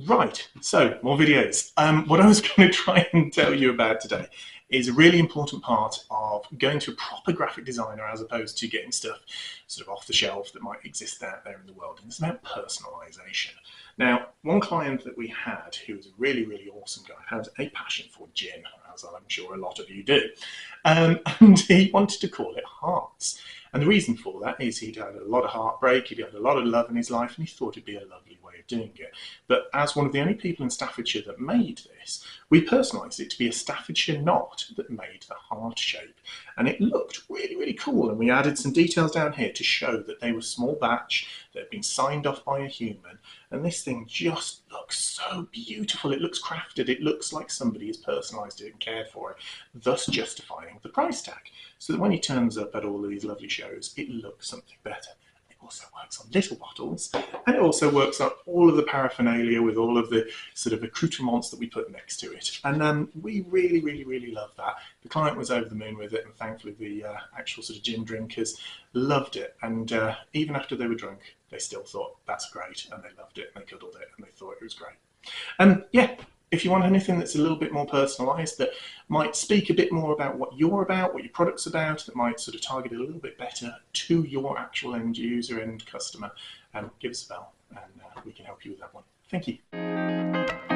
Right, so more videos. What I was going to try and tell you about today is a really important part of going to a proper graphic designer as opposed to getting stuff sort of off the shelf that might exist out there in the world. And it's about personalisation. Now, one client that we had who was a really, really awesome guy had a passion for gin, as I'm sure a lot of you do. And he wanted to call it Hearts. And the reason for that is he'd had a lot of heartbreak, he'd had a lot of love in his life, and he thought it'd be a lovely way of doing it. But as one of the only people in Staffordshire that made this, we personalised it to be a Staffordshire knot that made the heart shape. And it looked really, really cool. And we added some details down here to show that they were small batch, that had been signed off by a human. And this thing just looks so beautiful. It looks crafted. It looks like somebody has personalised it and cared for it, thus justifying the price tag. So that when he turns up at all of these lovely shows, it looks something better. It also works on little bottles, and it also works on all of the paraphernalia with all of the sort of accoutrements that we put next to it. And we really, really, really love that. The client was over the moon with it, and thankfully the actual sort of gin drinkers loved it. And even after they were drunk, they still thought that's great, and they loved it, and they cuddled it, and they thought it was great. And yeah, if you want anything that's a little bit more personalised, that might speak a bit more about what you're about, what your product's about, that might sort of target it a little bit better to your actual end user, end customer, give us a bell and we can help you with that one. Thank you.